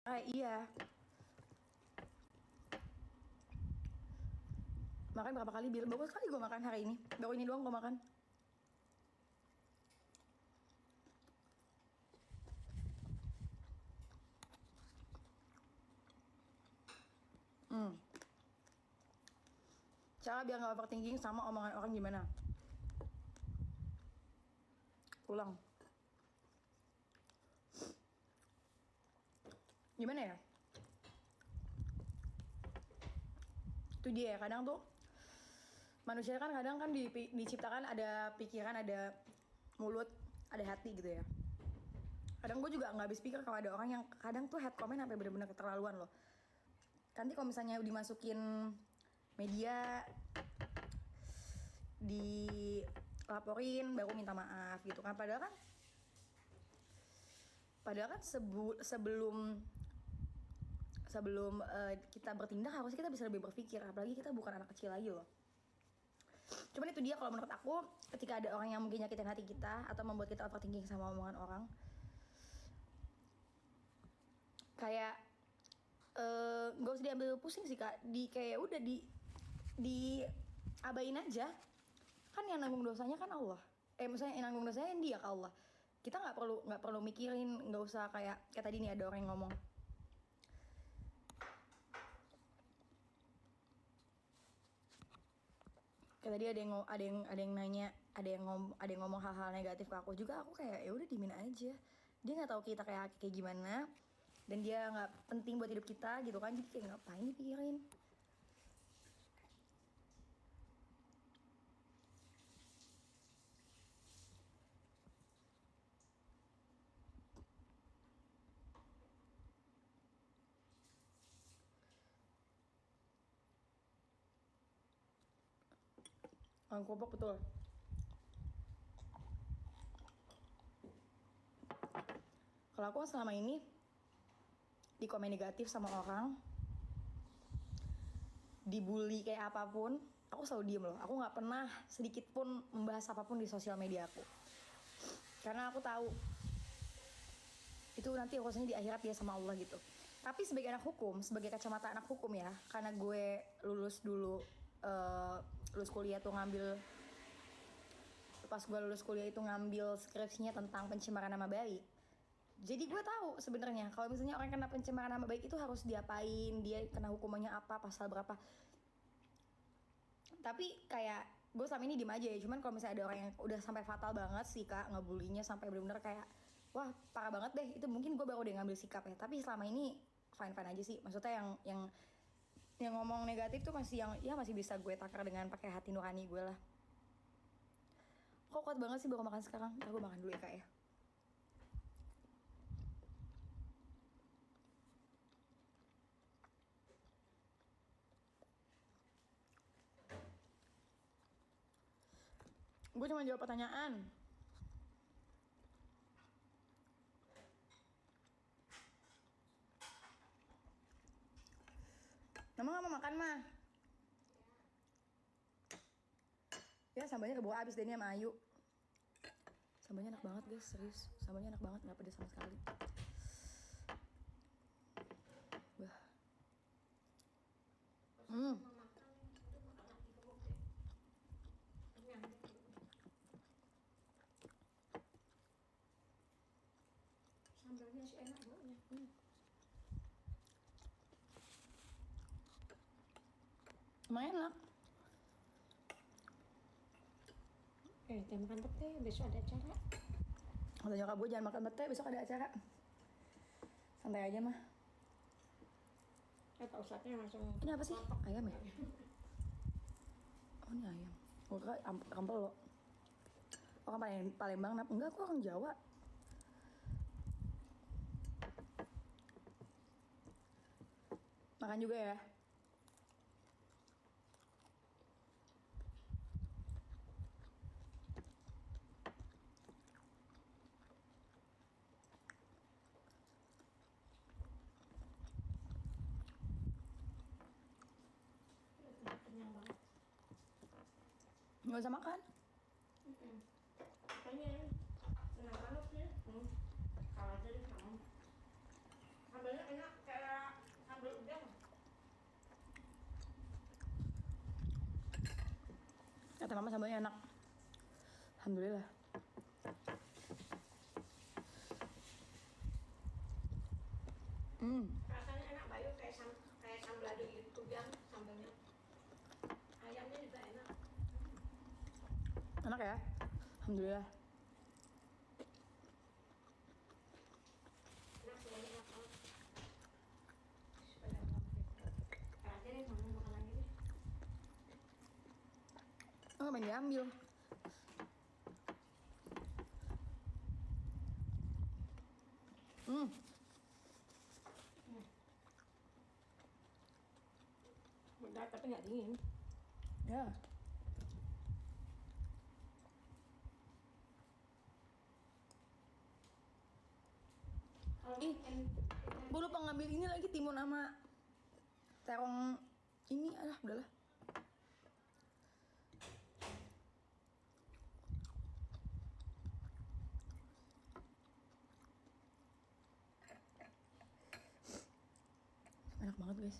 Iya. Makan berapa kali? Baru sekali gue makan hari ini. Baru ini doang gue makan. Cara biar gak overthinking sama omongan orang gimana? Ulang. Gimana ya? Itu dia ya, kadang tuh manusia kan kadang kan diciptakan ada pikiran, ada mulut, ada hati gitu ya. Kadang gue juga nggak habis pikir kalau ada orang yang kadang tuh head comment sampai bener-bener keterlaluan loh. Nanti kalau misalnya dimasukin media, dilaporin baru minta maaf gitu kan. Padahal kan sebelum kita bertindak harusnya kita bisa lebih berpikir, apalagi kita bukan anak kecil lagi loh. Cuman itu dia, kalau menurut aku, ketika ada orang yang mungkin nyakitin hati kita atau membuat kita overthinking sama omongan orang, kayak gak usah diambil pusing sih kak, kayak udah di abain aja. Kan yang nanggung dosanya kan Allah. Misalnya yang nanggung dosanya dia ke Allah. Kita nggak perlu mikirin, nggak usah kayak tadi nih ada orang yang ngomong, kayak tadi ada yang nanya, ada yang ngomong hal-hal negatif ke aku juga. Aku kayak ya udah dimin aja. Dia nggak tahu kita kayak gimana, dan dia nggak penting buat hidup kita gitu kan. Jadi kayak ngapain dipikirin. Kerupuk betul. Kalau aku selama ini di komen negatif sama orang, dibully kayak apapun, aku selalu diem loh. Aku nggak pernah sedikit pun membahas apapun di sosial media aku, karena aku tahu itu nanti urusannya di akhirat dia sama Allah gitu. Tapi sebagai anak hukum, sebagai kacamata anak hukum ya, karena gue lulus kuliah tuh pas gue lulus kuliah itu ngambil skripsinya tentang pencemaran nama baik. Jadi gue tahu sebenarnya kalau misalnya orang kena pencemaran nama baik itu harus diapain, dia kena hukumannya apa, pasal berapa. Tapi kayak gue selama ini diem aja ya. Cuman kalau misalnya ada orang yang udah sampai fatal banget sih kak, ngebulinya sampai benar-benar kayak wah parah banget deh, itu mungkin gue baru udah ngambil sikap ya. Tapi selama ini fine aja sih. Maksudnya yang ngomong negatif tuh masih bisa gue takar dengan pakai hati nurani gue lah. Kok kuat banget sih baru makan sekarang? Ntar gue makan dulu ya kak ya. Gue cuma jawab pertanyaan. Mama gak mau makan mah? Ya sambalnya kebawa abis deh ini sama Ayu. Sambalnya enak banget guys, serius. Sambalnya enak banget, gak pedes sama sekali. Wah. Sambalnya sih enak banget. Emang enak. Jangan makan pete, besok ada acara. Kata nyokap gue jangan makan pete, besok ada acara. Santai aja mah. Pak Ustadznya langsung. Ini apa sih? Ayam ya? Oh ini ayam. Gue kira kampel lo. Orang Palembang, enggak, aku orang Jawa. Makan juga ya. Kenyang banget. Nggak usah makan. Kenyang. Kenyang banget sih. Kalau aja deh kamu. Sambalnya enak. Kata mama sambalnya enak. Alhamdulillah. Rasanya enak Bayu, kayak sambal di YouTube yang sambalnya. Ayamnya juga enak. Enak ya? Alhamdulillah. Enak semuanya enak banget. Supaya aja deh, mama makan lagi deh. Oh, main diambil. Benar, tapi nggak dingin. Ya. Kalau Ih, gue lupa ngambil ini lagi, timun sama terong ini. Udahlah. Enak banget guys.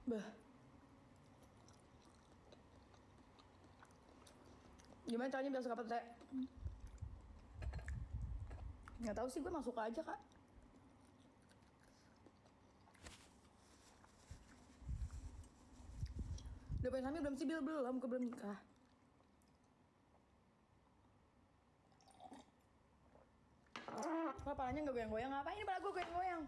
Bah. Gimana caranya biar suka pete? Nggak tahu sih, gue emang suka aja kak. Udah punya suami belum sih? Belum, gue belum nikah. Wah, palanya nggak goyang-goyang. Ngapain ini pala gue goyang-goyang?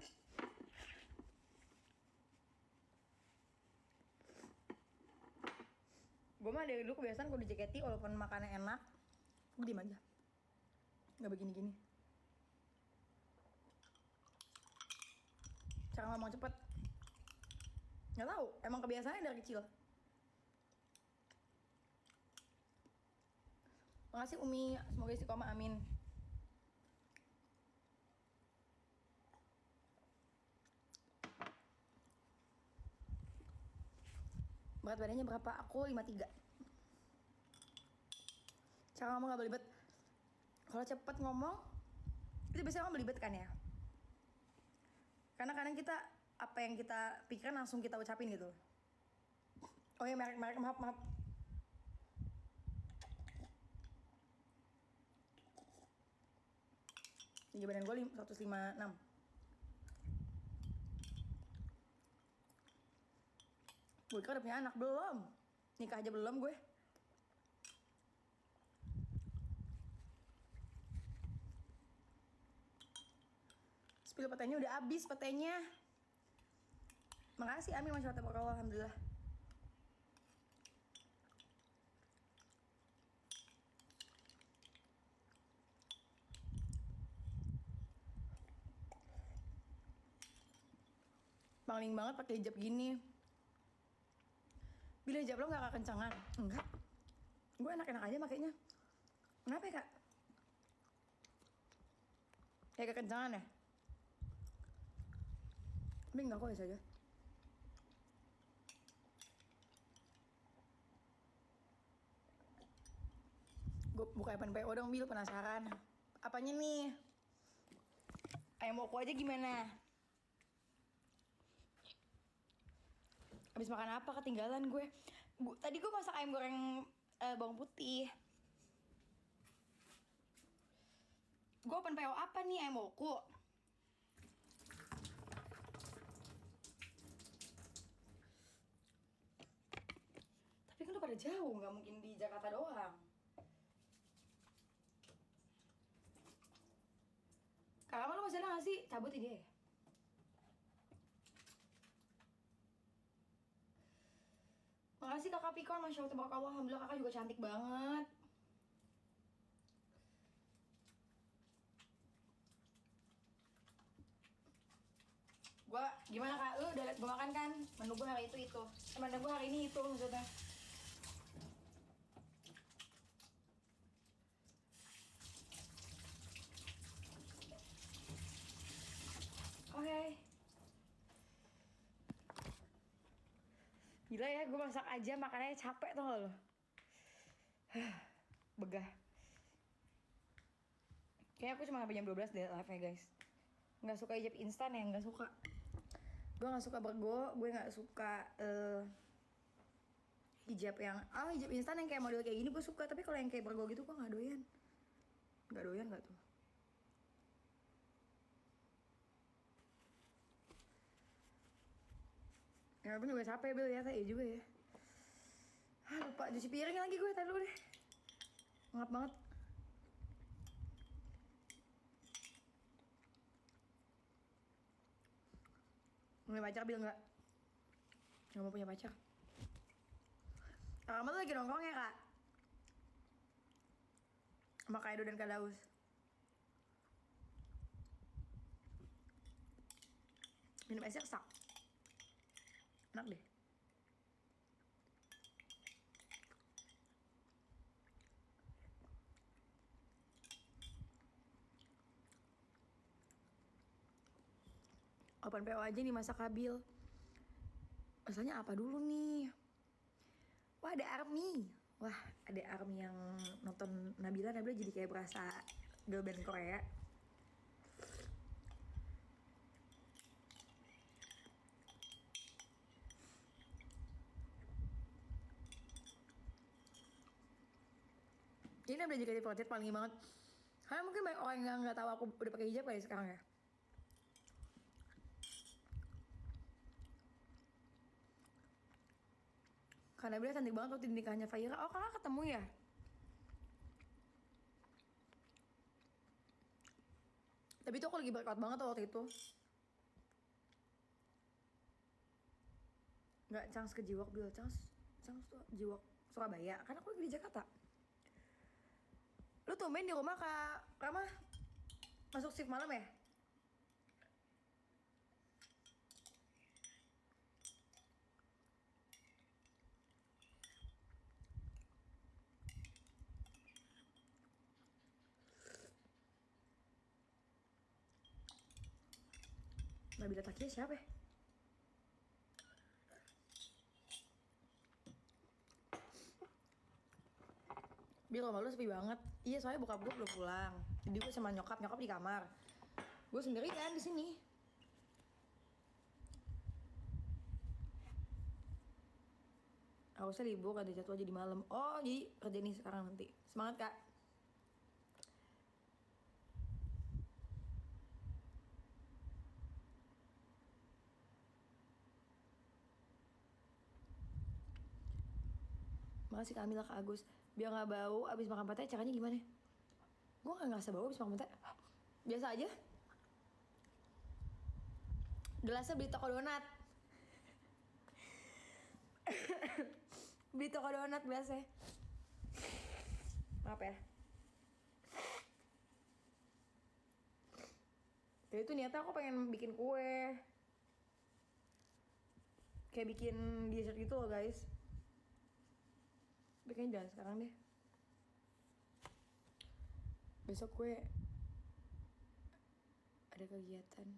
Gue mah dari dulu kebiasaan kalau di JKT walaupun makannya enak, gue diem aja. Nggak begini-gini. Cara ngomong cepet. Nggak tahu, emang kebiasaannya dari kecil. Makasih Umi, semoga istiqomah, amin. Berat badannya berapa? Aku 53. Cara ngomong gak belibet. Kalau cepet ngomong, itu biasanya orang belibet kan ya. Karena kadang kita, apa yang kita pikirkan langsung kita ucapin gitu. Oh ya, merek, maaf. Tinggi badan gue 156. Gue kira udah punya anak, belum. Nikah aja belum gue. Spill petenya udah habis, petenya. Makasih Amin, Masya Allah, alhamdulillah. Paling banget pakai hijab gini. Bila hijab lo gak kekencangan? Enggak. Gue enak-enak aja makainya. Kenapa ya kak? Kayak kekencangan ya? Tapi enggak kok, biasa aja. Gue buka FNPO dong, Bil, penasaran. Apanya nih? Ayam woku aja gimana? Abis makan apa? Ketinggalan gue. Tadi gue masak ayam goreng bawang putih. Gue open PO apa nih? Ayam woku. Tapi kan lu pada jauh, nggak mungkin di Jakarta doang. Kakak lu masih ada nggak sih? Cabut ide. Makasih kakak Pikon, Masya Allah, alhamdulillah kakak juga cantik banget. Gua gimana kak? Lu udah liat gue makan kan? Menu gue hari itu. Menu gue hari ini itu maksudnya. Oke. Gila ya, gue masak aja makanannya capek tau gak lo. Begah. Kayaknya aku cuma sampai jam 12 deh live-nya guys. Nggak suka hijab instan ya, nggak suka. Gue nggak suka bergo, gue nggak suka hijab yang hijab instan yang kayak model kayak gini gue suka, tapi kalau yang kayak bergo gitu gue nggak doyan. Nggak doyan nggak tuh. Ya pun juga capek Bil ya, tadi juga ya. Lupa cuci piring lagi gue, tadi dulu deh. Ngap banget. Punya pacar Bil nggak? Nggak mau punya pacar. Kamu tuh lagi nongkrong ya kak? Sama Kak Edo dan Kak Daus. Minum esnya kesak. Enak deh. Open PO aja nih masak Kabil. Rasanya apa dulu nih? Wah ada ARMY. Wah ada ARMY yang nonton Nabila jadi kayak berasa girl band Korea. Ini Nabila JKT48 paling banget. Karena mungkin banyak orang yang nggak tahu aku udah pakai hijab kali sekarang ya. Karena Nabila cantik banget waktu di nikahnya Fahira. Oh kakak ketemu ya? Tapi tuh aku lagi breakout banget tuh waktu itu. Nggak Cangs ke Jiwok Bil, Cangs tuh Jiwok Surabaya. Karena aku lagi di Jakarta. Lu tumben di rumah Kak Rama masuk shift malam ya? Nabila Takia siapa ya? Bil rumah lu sepi banget. Iya soalnya bokap gue belum pulang. Jadi gue sama nyokap di kamar. Gue sendiri kan di sini. Harusnya libur ada jadwal jadi malam. Oh jadi kerja nih sekarang nanti. Semangat kak. Makasih Kak Amila, Kak Agus. Biar gak bau abis makan pate caranya gimana? Gue gak ngerasa bau abis makan pate. Biasa aja. Gelasnya beli toko donat. Beli toko donat gelasnya. Maaf ya. Jadi itu niatnya aku pengen bikin kue. Kayak bikin dessert gitu loh guys. Tapi kayaknya jangan sekarang deh. Besok gue ada kegiatan.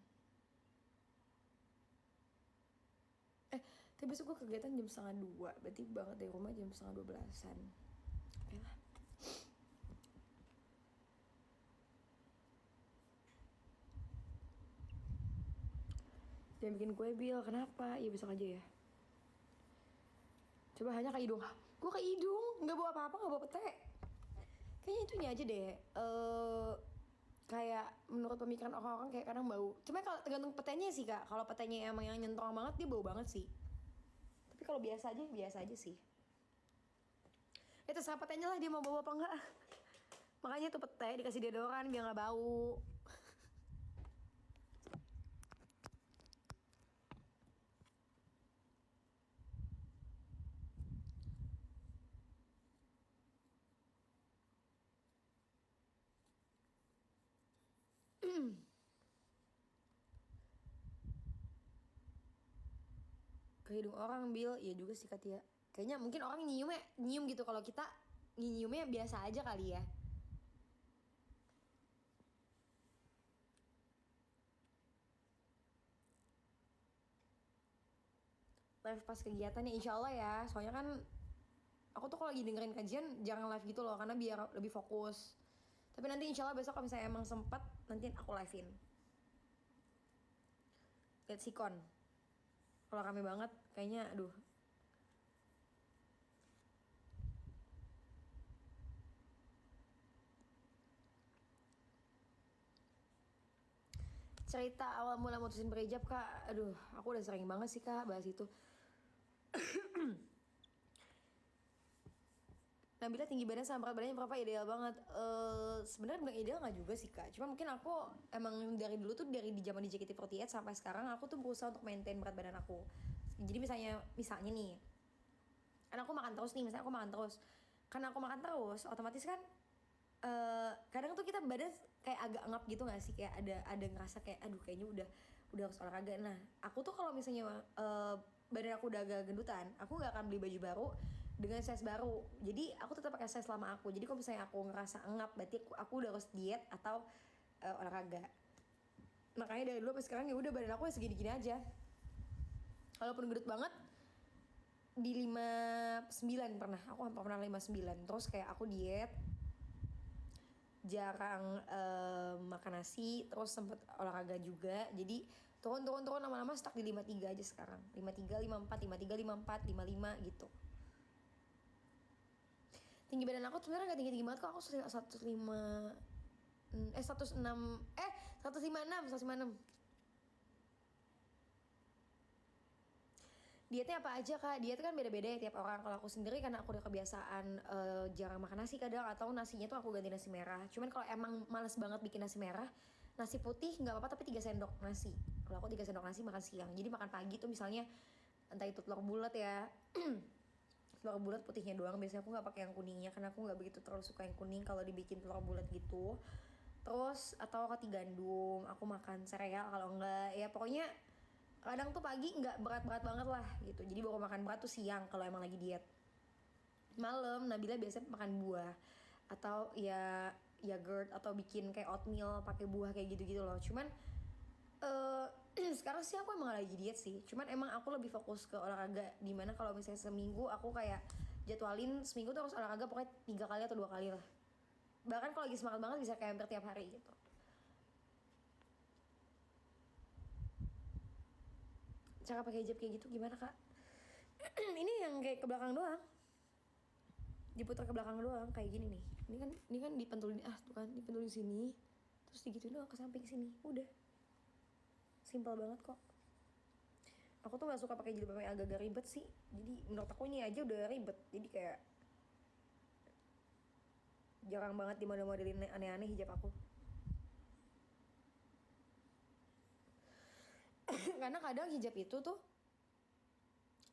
Tapi besok gue kegiatan jam 1:30. Berarti banget dari rumah jam 11:30-an. Oke lah. Jangan bikin kue Bil, kenapa? Ya besok aja ya. Coba hanya ke hidung. Gue ke hidung, nggak bawa apa-apa, nggak bawa pete. Kayaknya itunya aja deh. Kayak menurut pemikiran orang-orang kayak kadang bau. Cuma kalau tergantung petenya sih kak. Kalau petenya emang yang nyentong banget dia bau banget sih. Tapi kalau biasa aja sih. Terserah petenya lah dia mau bawa apa enggak. Makanya tuh pete dikasih deodoran biar nggak bau. Ke hidung orang Bil, iya juga sih Katia. Kayaknya mungkin orang nyium gitu, kalau kita nyiumnya biasa aja kali ya. live pas kegiatan ya, insya Allah ya. Soalnya kan aku tuh kalau lagi dengerin kajian jarang live gitu loh, karena biar lebih fokus. Tapi nanti insya Allah besok kalau misalnya emang sempat, nanti aku livein. Lihat sikon. Kalau rame banget kayaknya aduh. Cerita awal mula mutusin berhijab kak, aduh aku udah sering banget sih kak bahas itu. Nabila tinggi badan sama berat badannya berapa ideal banget? Sebenarnya bilang ideal nggak juga sih kak, cuma mungkin aku emang dari dulu tuh, dari di zaman di JKT48 sampai sekarang aku tuh berusaha untuk maintain berat badan aku. Jadi misalnya nih, karena aku makan terus nih, misalnya aku makan terus, karena aku makan terus otomatis kan kadang tuh kita badan kayak agak ngap gitu nggak sih, kayak ada ngerasa kayak aduh kayaknya udah harus olahraga. Nah aku tuh kalau misalnya badan aku udah agak gendutan, aku nggak akan beli baju baru dengan size baru, jadi aku tetap pakai size lama aku. Jadi kalau misalnya aku ngerasa ngap, berarti aku udah harus diet atau olahraga. Makanya dari dulu sampai sekarang ya udah badan aku ya segini-gini aja, walaupun gendut banget. Di 59 pernah, aku hampir pernah 59. Terus kayak aku diet, jarang makan nasi, terus sempet olahraga juga. Jadi turun lama-lama stuck di 53 aja sekarang. 53, 54, 53, 54, 55 gitu. Tinggi badan aku sebenarnya gak tinggi-tinggi banget kok. Aku 156. Dietnya apa aja kak? Diet kan beda-beda ya tiap orang. Kalau aku sendiri karena aku udah kebiasaan jarang makan nasi kadang, atau nasinya tuh aku ganti nasi merah. Cuman kalau emang males banget bikin nasi merah, nasi putih nggak apa-apa, tapi 3 sendok nasi. Kalau aku 3 sendok nasi makan siang. Jadi makan pagi tuh misalnya entah itu telur bulat ya, telur bulat putihnya doang. Biasanya aku nggak pakai yang kuningnya karena aku nggak begitu terlalu suka yang kuning kalau dibikin telur bulat gitu. Terus atau roti gandum, aku makan sereal kalau enggak ya, pokoknya kadang tuh pagi nggak berat-berat banget lah gitu. Jadi baru makan berat tuh siang kalau emang lagi diet. Malam Nabila biasanya makan buah atau ya yogurt, atau bikin kayak oatmeal pakai buah kayak gitu-gitu loh. Cuman sekarang sih aku emang lagi diet sih. Cuman emang aku lebih fokus ke olahraga, dimana kalau misalnya seminggu aku kayak jadwalin seminggu tuh harus olahraga pokoknya 3 kali atau 2 kali lah. Bahkan kalau lagi semangat banget bisa kayak hampir tiap hari gitu. Cara pakai hijab kayak gitu gimana kak? Ini yang kayak ke belakang doang, diputar ke belakang doang kayak gini nih. Ini kan dipentulin, tuh kan dipentulin sini, terus digituin doang ke samping sini, udah. Simpel banget kok. Aku tuh gak suka pakai jilbab yang agak-agak ribet sih. Jadi menurut aku ini aja udah ribet. Jadi kayak jarang banget dimodel-modelin aneh-aneh hijab aku. Karena kadang hijab itu tuh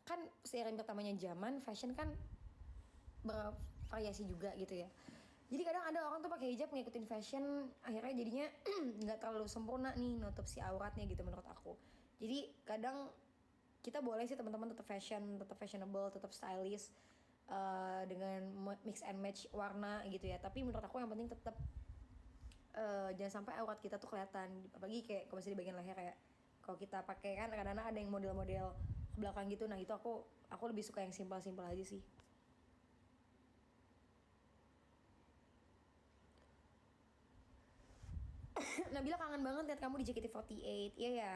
kan seiring pertamanya zaman, fashion kan bervariasi juga gitu ya. Jadi kadang ada orang tuh pakai hijab ngikutin fashion, akhirnya jadinya nggak terlalu sempurna nih nutup si auratnya gitu menurut aku. Jadi kadang kita boleh sih teman-teman tetap fashion, tetap fashionable, tetap stylish dengan mix and match warna gitu ya. Tapi menurut aku yang penting tetap jangan sampai aurat kita tuh kelihatan. Apalagi kayak kalau misalnya di bagian leher ya. Kalau kita pakai kan kadang-kadang ada yang model-model ke belakang gitu. Nah itu aku lebih suka yang simpel-simpel aja sih. Nabila kangen banget lihat kamu di JKT48. Iya ya.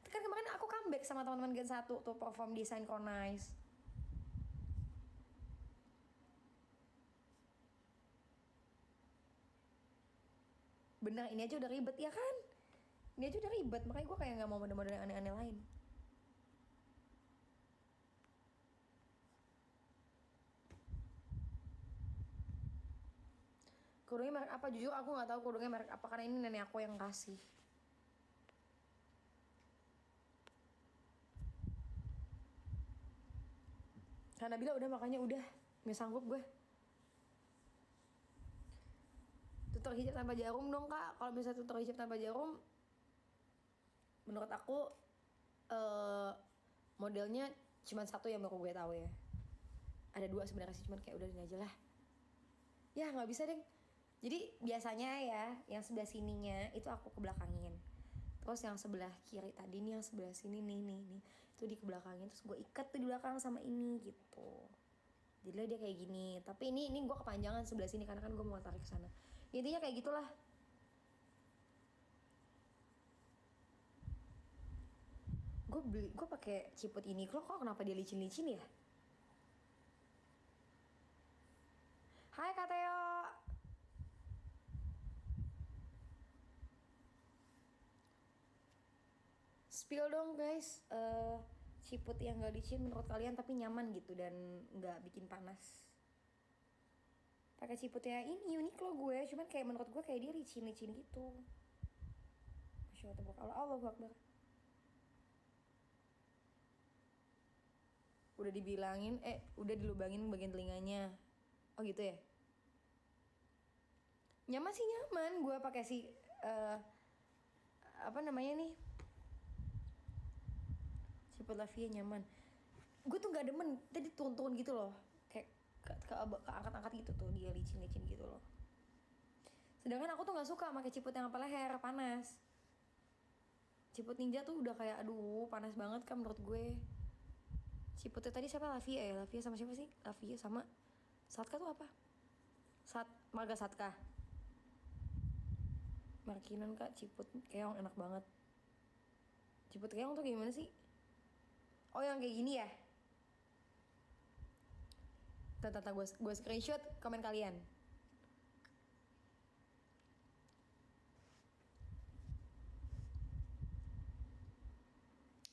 Kan kemarin aku comeback sama teman-teman Gen 1 tuh perform di Synchronize. Bener, ini aja udah ribet ya kan? Ini aja udah ribet, makanya gue kayak gak mau model-model yang aneh-aneh lain. Kerudungnya merek apa? Jujur aku gak tahu kerudungnya merek apa, karena ini nenek aku yang kasih. Karena Nabila udah, makanya udah gak sanggup gue. Tutor hijab tanpa jarum dong kak. Kalau misalnya tutor hijab tanpa jarum, menurut aku modelnya cuma satu yang baru gue tahu ya. Ada 2 sebenarnya sih, cuman kayak udah ini aja lah. Ya nggak bisa deh. Jadi biasanya ya yang sebelah sininya itu aku ke belakangin. Terus yang sebelah kiri tadi nih, yang sebelah sini nih itu di belakangnya, terus gue ikat tuh di belakang sama ini gitu. Jadi dia kayak gini, tapi ini gue kepanjangan sebelah sini karena kan gue mau tarik ke sana. Intinya kayak gitulah. Gue pakai ciput ini kok kenapa dia licin-licin ya? Hai Kak Teo. Spill dong guys, ciput yang gak licin menurut kalian tapi nyaman gitu dan gak bikin panas. Pakai ciput ya ini unik loh gue, cuman kayak menurut gue kayak dia licin-licin gitu. Masya Allah, Allahu Akbar. Udah dibilangin, udah dilubangin bagian telinganya. Oh gitu ya? Nyaman sih nyaman, gue pakai si apa namanya nih? Ciput Lavia nyaman. Gue tuh gak demen, tadi turun-turun gitu loh. Kayak ke angkat-angkat gitu tuh, dia licin-licin gitu loh. Sedangkan aku tuh gak suka pakai ciput yang apa leher, panas. Ciput ninja tuh udah kayak aduh panas banget kan menurut gue. Ciputnya tadi siapa? Lavia ya? Lavia sama siapa sih? Lavia sama Satka tuh apa? Marga Satka. Markinan kak, ciput keong enak banget. Ciput keong tuh gimana sih? Oh yang kayak gini ya? Tata gue screenshot komen kalian.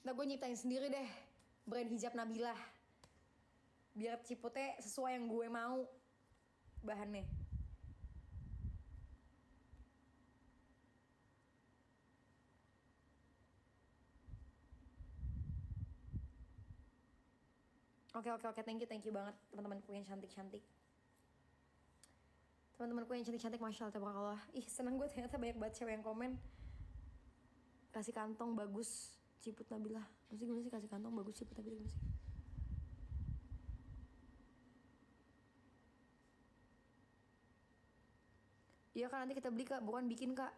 Nah gue nyiptain sendiri deh brand hijab Nabilah. Biar ciputnya sesuai yang gue mau bahannya. Oke, thank you banget teman-temanku yang cantik-cantik. Teman-temanku yang cantik-cantik, masya Allah, tabarakallah. Ih, seneng gue ternyata banyak banget cewek yang komen. Kasih kantong bagus ciput Nabilah. Maksudnya gimana sih kasih kantong bagus ciput Nabilah gimana sih? Iya kan nanti kita beli kak, bukan bikin kak.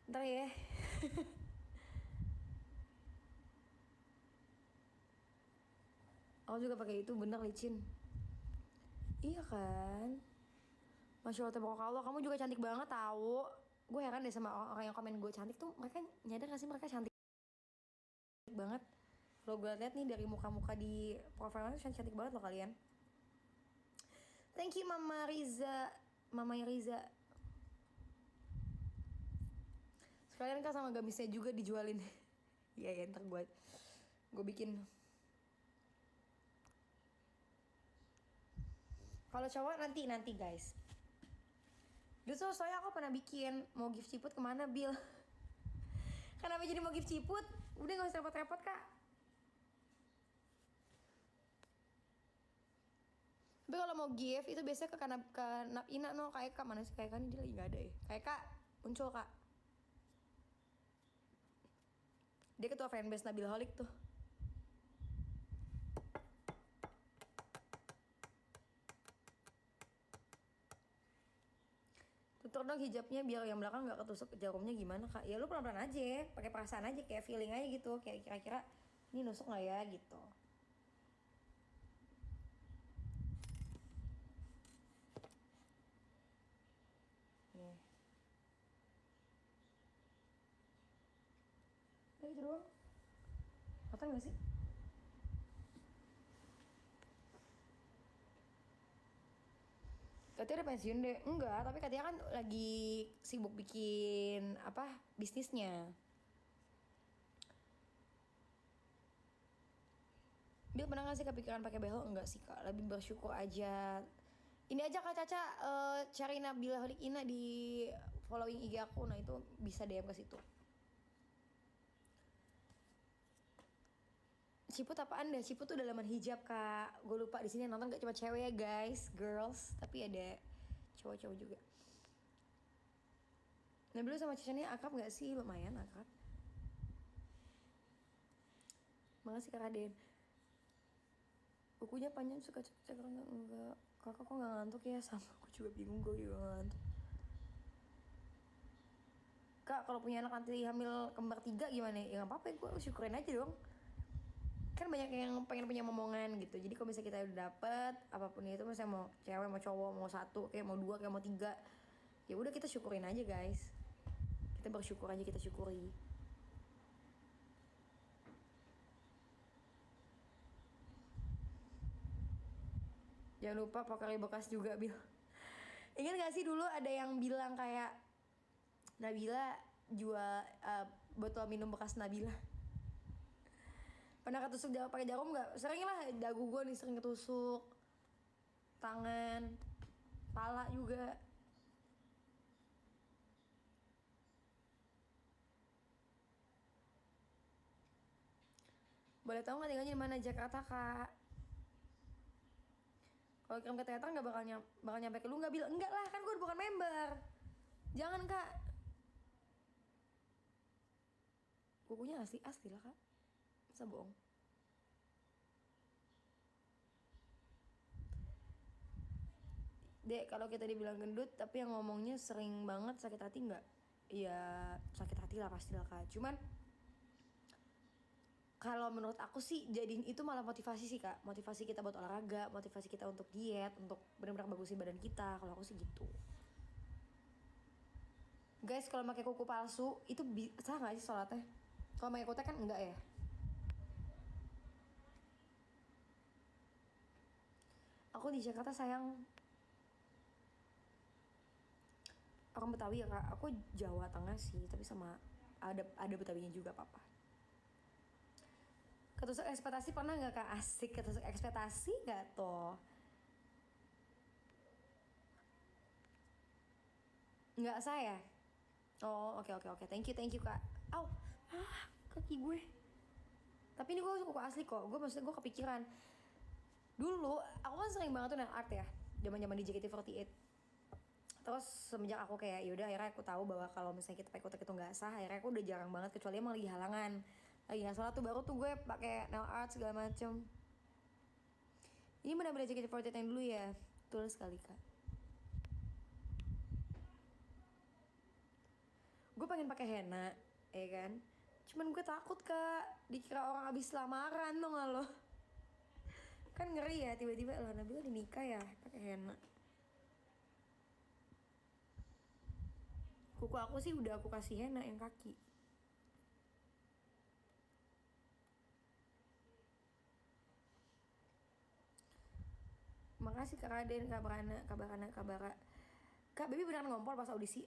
Ntar ya. Aku juga pakai itu, bener licin. Iya kan? Masya Allah, tabarakallah, kamu juga cantik banget tahu. Gue heran deh sama orang yang komen gue cantik tuh, mereka nyadar gak sih mereka cantik banget. Kalau gue lihat nih dari muka-muka di profilnya tuh cantik banget loh kalian. Thank you Mama Riza, Mama Riza. Sekalian kak sama gamisnya juga dijualin. Iya ya, ntar gue bikin. Kalau cowok nanti guys. Justru soalnya aku pernah bikin mau gift ciput kemana Bill? Kenapa jadi mau gift ciput? Udah gak usah repot-repot kak. Tapi kalau mau gift itu biasanya ke Ina no, kayak kak mana sih kayak kan dia lagi nggak ada ya. Kayak kak muncul kak. Dia ketua fanbase Nabil Holik tuh. Tutur dong hijabnya biar yang belakang nggak ketusuk jarumnya gimana kak? Ya lu pelan-pelan aja, pakai perasaan aja kayak feeling aja gitu, kayak kira-kira ini nusuk nggak ya gitu. Nih. Nah gitu doang. Kotor nggak sih? Katanya udah pensiun deh. Enggak, tapi katanya kan lagi sibuk bikin apa bisnisnya. Bil pernah gak sih kepikiran pakai behel? Enggak sih kak, lebih bersyukur aja. Ini aja kak Caca, cari Nabila Holik Ina di following IG aku. Nah itu bisa DM ke situ. Ciput apaan dah? Ciput tuh dalaman hijab kak. Gue lupa di sini nonton gak cuma cewek ya guys, girls, tapi ada cowok-cowok juga. Nabila sama Caca ini akrab gak sih? Lumayan akrab. Makasih kak Raden. Bukunya panjang suka cek enggak. Kakak kok nggak ngantuk ya? Sama aku juga bingung, gue juga ngantuk. Kak kak kalau punya anak nanti hamil kembar 3 gimana ya? Nggak apa-apa, gue syukurin aja dong. Kan banyak yang pengen punya momongan gitu. Jadi kalau misalnya kita udah dapet apapun itu, misalnya mau cewek mau cowok mau 1 kayak mau 2 kayak mau 3, ya udah kita syukurin aja guys. Kita bersyukur aja, kita syukuri. Jangan lupa pakai bekas juga, Bil. Ingat gak sih dulu ada yang bilang kayak Nabila jual botol minum bekas Nabila. Pernah ketusuk pakai jarum nggak? Sering lah, dagu gue nih sering ketusuk, tangan, pala juga. Boleh tahu nggak tinggalnya di mana? Jakarta kak. Kalau kirim ke teater nggak bakal nyampe ke lu nggak? Bilang enggak lah, kan gue bukan member. Jangan kak. Kukunya asli lah kak. Masa bohong? Dek, kalau kita dibilang gendut tapi yang ngomongnya sering banget sakit hati nggak? Ya sakit hati lah pastilah kak. Cuman kalau menurut aku sih jadiin itu malah motivasi sih kak. Motivasi kita buat olahraga, motivasi kita untuk diet, untuk benar-benar bagusin badan kita. Kalau aku sih gitu. Guys, kalau pakai kuku palsu itu sah nggak sih sholatnya? Kalau pakai kutek kan enggak ya. Aku di Jakarta sayang. Orang Betawi ya kak. Aku Jawa Tengah sih, tapi sama ada Betawinya juga papa. Ketusuk ekspektasi pernah nggak kak? Asik, ketusuk ekspektasi nggak toh? Nggak saya. Oh oke. Thank you kak. Au, kaki gue. Tapi ini gue suka asli kok. Maksudnya gue kepikiran. Dulu aku kan sering banget tuh nail art ya, zaman di JKT48. Terus semenjak aku kayak yaudah akhirnya aku tahu bahwa kalau misalnya kita pakai kotak itu nggak sah, akhirnya aku udah jarang banget, kecuali emang lagi halangan, lagi nggak salah tuh baru tuh gue pakai nail art segala macem. Ini benar-benar JKT48 yang dulu ya, betul sekali kak. Gue pengen pakai henna, ya kan? Cuman gue takut kak, dikira orang abis lamaran tuh nggak lo? Kan ngeri ya tiba-tiba lah Nabila dinikah ya pakai henna. Kuku aku sih udah aku kasih henna yang kaki. Makasih Kak Raden, kabar Kak Baby beneran ngompol pas audisi.